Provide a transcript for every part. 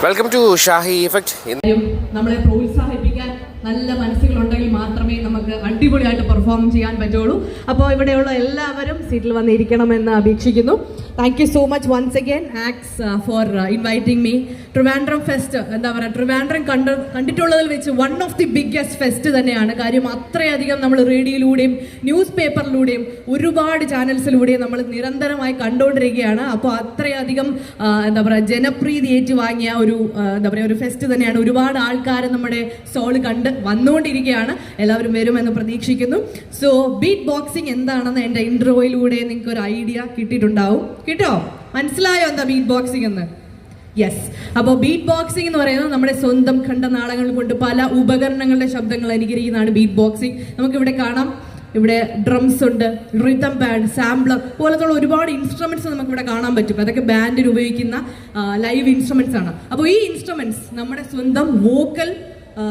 Welcome to Shahi effect. നമ്മളെ പ്രോത്സാഹിപ്പിക്കാൻ നല്ല മനസ്സുകളുണ്ടെങ്കിൽ മാത്രമേ നമുക്ക് അടിപൊളിയായിട്ട് പെർഫോം ചെയ്യാൻ പറ്റുള്ളൂ. അപ്പോൾ ഇവിടെയുള്ള എല്ലാവരും സീറ്റിൽ വന്നിരിക്കണമെന്ന് അപേക്ഷിക്കുന്നു. Thank you so much once again thanks for inviting me. Trivandrum fest എന്താ പറയുക, ട്രിവാൻഡ്രം കണ്ടിട്ടുള്ളതിൽ വെച്ച് one of the biggest fest തന്നെയാണ്. കാര്യം അത്രയധികം നമ്മൾ റേഡിയോയിലൂടെയും ന്യൂസ് പേപ്പറിലൂടെയും ഒരുപാട് ചാനൽസിലൂടെയും നമ്മൾ നിരന്തരമായി കണ്ടുകൊണ്ടിരിക്കുകയാണ്. അപ്പോൾ അത്രയധികം എന്താ പറയുക ജനപ്രീതി ഏറ്റുവാങ്ങിയ ഒരു എന്താ പറയുക ഒരു ഫെസ്റ്റ് തന്നെയാണ്. ഒരുപാട് ആൾക്കാർ നമ്മുടെ സ്റ്റോൾ കണ്ട് വന്നുകൊണ്ടിരിക്കുകയാണ്. എല്ലാവരും വരുമെന്ന് പ്രതീക്ഷിക്കുന്നു. സോ ബീറ്റ് ബോക്സിംഗ് എന്താണെന്ന് എൻ്റെ ഇൻട്രോയിലൂടെ നിങ്ങൾക്ക് ഒരു ഐഡിയ കിട്ടിയിട്ടുണ്ടാവും. കേട്ടോ, മനസ്സിലായോ എന്താ ബീറ്റ് ബോക്സിംഗ് എന്ന്? യെസ്. അപ്പോൾ ബീറ്റ് ബോക്സിംഗ് എന്ന് പറയുന്നത് നമ്മുടെ സ്വന്തം ഖണ്ഡനാളങ്ങൾ കൊണ്ട് പല ഉപകരണങ്ങളുടെ ശബ്ദങ്ങൾ അനുകരിക്കുന്നതാണ് ബീറ്റ് ബോക്സിംഗ്. നമുക്കിവിടെ കാണാം, ഇവിടെ ഡ്രംസ് ഉണ്ട്, റിതം ബാൻഡ്, സാമ്പിളർ പോലത്തുള്ള ഒരുപാട് ഇൻസ്ട്രുമെന്റ്സ് നമുക്കിവിടെ കാണാൻ പറ്റും. അതൊക്കെ ബാൻഡിൽ ഉപയോഗിക്കുന്ന ലൈവ് ഇൻസ്ട്രുമെന്റ്സ് ആണ്. അപ്പോൾ ഈ ഇൻസ്ട്രുമെന്റ്സ് നമ്മുടെ സ്വന്തം വോക്കൽ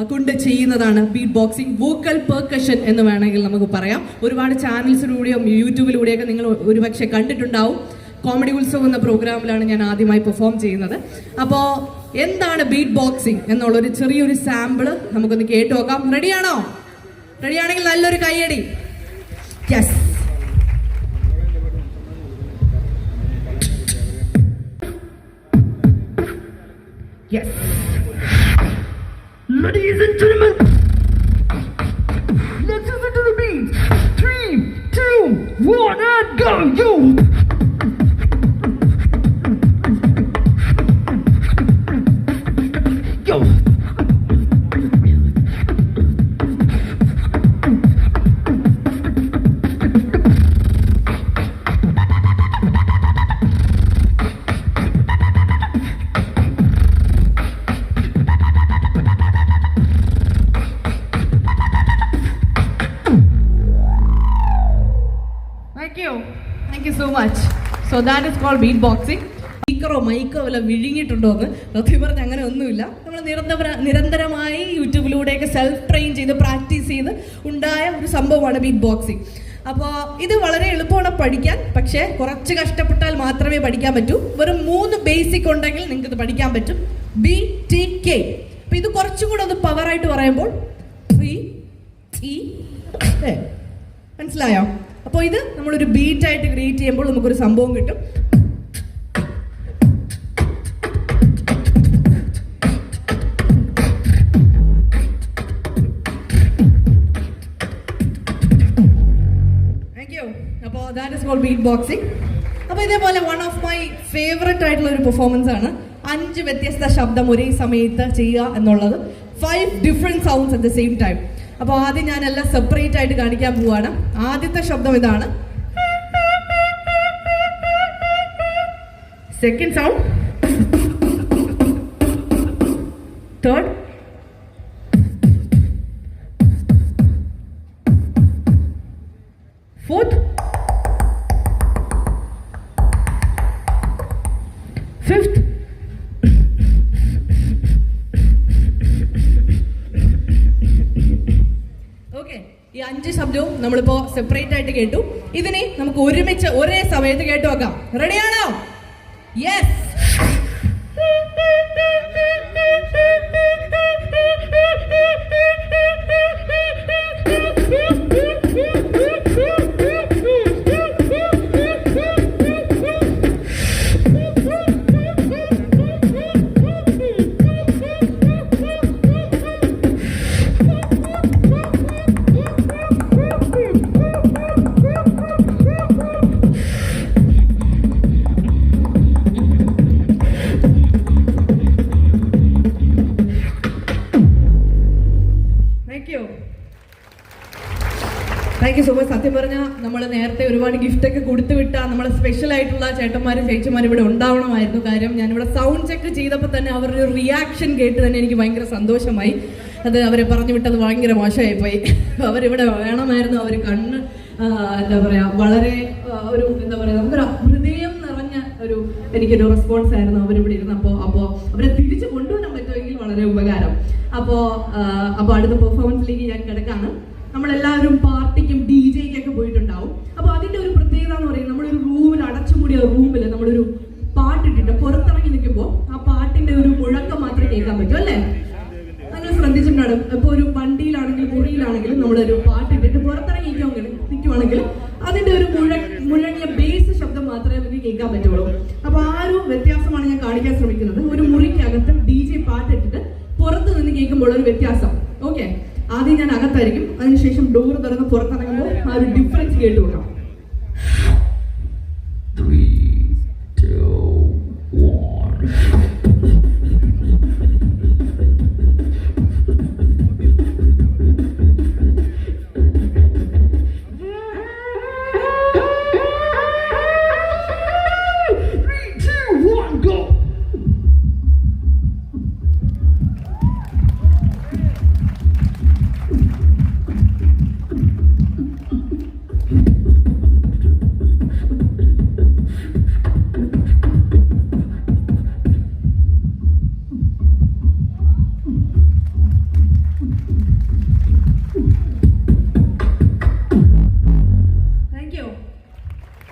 കൊണ്ട് ചെയ്യുന്നതാണ് ബീറ്റ് ബോക്സിംഗ്. വോക്കൽ പെർക്കഷൻ എന്ന് വേണമെങ്കിൽ നമുക്ക് പറയാം. ഒരുപാട് ചാനൽസിലൂടെയും യൂട്യൂബിലൂടെയൊക്കെ നിങ്ങൾ ഒരുപക്ഷെ കണ്ടിട്ടുണ്ടാവും. കോമഡി ഉത്സവം എന്ന പ്രോഗ്രാമിലാണ് ഞാൻ ആദ്യമായി പെർഫോം ചെയ്യുന്നത്. അപ്പോൾ എന്താണ് ബീറ്റ് ബോക്സിംഗ് എന്നുള്ളൊരു ചെറിയൊരു സാമ്പിള് നമുക്കൊന്ന് കേട്ടു നോക്കാം. റെഡിയാണോ? റെഡിയാണെങ്കിൽ നല്ലൊരു കൈയടി. Yes. Yes. Ladies and gentlemen, let's listen to the beat. 3, 2, 1 and go. Yo. Yo. Thank you so much. So that is called beatboxing. സ്പീക്കറോ മൈക്കോ വല്ല വിഴുങ്ങിയിട്ടുണ്ടോ എന്ന് സത്യം പറഞ്ഞാൽ അങ്ങനെ ഒന്നുമില്ല. നമ്മൾ നിരന്തരമായി യൂട്യൂബിലൂടെയൊക്കെ സെൽഫ് ട്രെയിൻ ചെയ്ത് പ്രാക്ടീസ് ചെയ്ത് ഉണ്ടായ ഒരു സംഭവമാണ് ബീറ്റ് ബോക്സിങ്. അപ്പോൾ ഇത് വളരെ എളുപ്പമാണ് പഠിക്കാൻ, പക്ഷേ കുറച്ച് കഷ്ടപ്പെട്ടാൽ മാത്രമേ പഠിക്കാൻ പറ്റൂ. വെറും 3 ബേസിക് ഉണ്ടെങ്കിൽ നിങ്ങൾക്ക് ഇത് പഠിക്കാൻ പറ്റും. BTK. അപ്പോൾ ഇത് കുറച്ചും കൂടെ ഒന്ന് പവറായിട്ട് പറയുമ്പോൾ 3 E. മനസ്സിലായോ? അപ്പോൾ ഇത് നമ്മളൊരു ബീറ്റായിട്ട് ക്രിയേറ്റ് ചെയ്യുമ്പോൾ നമുക്കൊരു സംഭവം കിട്ടും. Thank you. അപ്പോൾ that is called beat boxing. അപ്പോൾ ഇതേപോലെ വൺ ഓഫ് മൈ ഫേവറേറ്റ് ആയിട്ടുള്ള ഒരു പെർഫോമൻസ് ആണ് 5 വ്യത്യസ്ത ശബ്ദം ഒരേ സമയത്ത് ചെയ്യുക എന്നുള്ളത്. 5 different sounds at the same time. അപ്പോൾ ആദ്യം ഞാനെല്ലാം സെപ്പറേറ്റ് ആയിട്ട് കാണിക്കാൻ പോവാണ്. ആദ്യത്തെ ശബ്ദം ഇതാണ്. Second sound, third, fourth, fifth, okay. ഈ 5 ശബ്ദവും നമ്മളിപ്പോ സെപ്പറേറ്റ് ആയിട്ട് കേട്ടു. ഇതിനെ നമുക്ക് ഒരുമിച്ച് ഒരേ സമയത്ത് കേട്ടു നോക്കാം. റെഡിയാണോ? Yes. Thank you so much. സത്യം പറഞ്ഞാൽ നമ്മൾ നേരത്തെ ഒരുപാട് ഗിഫ്റ്റൊക്കെ കൊടുത്തു വിട്ടാൽ നമ്മൾ സ്പെഷ്യൽ ആയിട്ടുള്ള ചേട്ടന്മാരും ചേച്ചിമാരും ഇവിടെ ഉണ്ടാവണമായിരുന്നു. കാര്യം ഞാനിവിടെ സൗണ്ട് ചെക്ക് ചെയ്തപ്പോൾ തന്നെ അവരുടെ ഒരു റിയാക്ഷൻ കേട്ട് തന്നെ എനിക്ക് ഭയങ്കര സന്തോഷമായി. അത് അവരെ പറഞ്ഞു വിട്ടത് ഭയങ്കര മോശമായി പോയി. അവരിവിടെ വേണമായിരുന്നു. അവർ കണ്ണ് എന്താ പറയുക വളരെ ഒരു എന്താ പറയുക നമുക്കൊരു ഹൃദയം നിറഞ്ഞ എനിക്കൊരു റെസ്പോൺസ് ആയിരുന്നു അവരിവിടെ ഇരുന്നപ്പോൾ. അപ്പോൾ അവരെ തിരിച്ചു കൊണ്ടുവരാൻ പറ്റുമെങ്കിൽ വളരെ ഉപകാരം. അപ്പോൾ അടുത്ത പെർഫോമൻസിലേക്ക് ഞാൻ കിടക്കാണ്. നമ്മളെല്ലാവരും പാർട്ടിക്കും DJക്കൊക്കെ പോയിട്ടുണ്ടാവും. അപ്പോൾ അതിൻ്റെ ഒരു പ്രത്യേകത എന്ന് പറയുന്നത് നമ്മളൊരു റൂമിൽ അടച്ചുകൂടിയ റൂമിൽ നമ്മളൊരു പാട്ടിട്ടിട്ട് പുറത്തിറങ്ങി നിൽക്കുമ്പോൾ ആ പാട്ടിൻ്റെ ഒരു മുഴക്കം കേൾക്കാൻ പറ്റും അല്ലേ? നിങ്ങൾ ശ്രദ്ധിച്ചിട്ടുണ്ടാകും. ഇപ്പൊ ഒരു വണ്ടിയിലാണെങ്കിലും മുറിയിലാണെങ്കിലും നമ്മളൊരു പാട്ടിട്ടിട്ട് പുറത്തിറങ്ങി നിൽക്കുവാണെങ്കിൽ അതിന്റെ ഒരു മുഴങ്ങിയ ബേസ് ശബ്ദം മാത്രമേ നമുക്ക് കേൾക്കാൻ പറ്റുള്ളൂ. അപ്പൊ ആ ഒരു വ്യത്യാസമാണ് ഞാൻ കാണിക്കാൻ ശ്രമിക്കുന്നത്. ഒരു മുറിക്കകത്ത് DJ പാട്ടിട്ടിട്ട് പുറത്ത് നിന്ന് കേൾക്കുമ്പോൾ ഒരു വ്യത്യാസം. ഓക്കെ, ആദ്യം ഞാൻ അകത്തായിരിക്കും, അതിനുശേഷം ഡോർ തുറന്ന് പുറത്തിറങ്ങുമ്പോൾ ആ ഒരു ഡിഫറൻസ് കേട്ടു കൊടുക്കാം.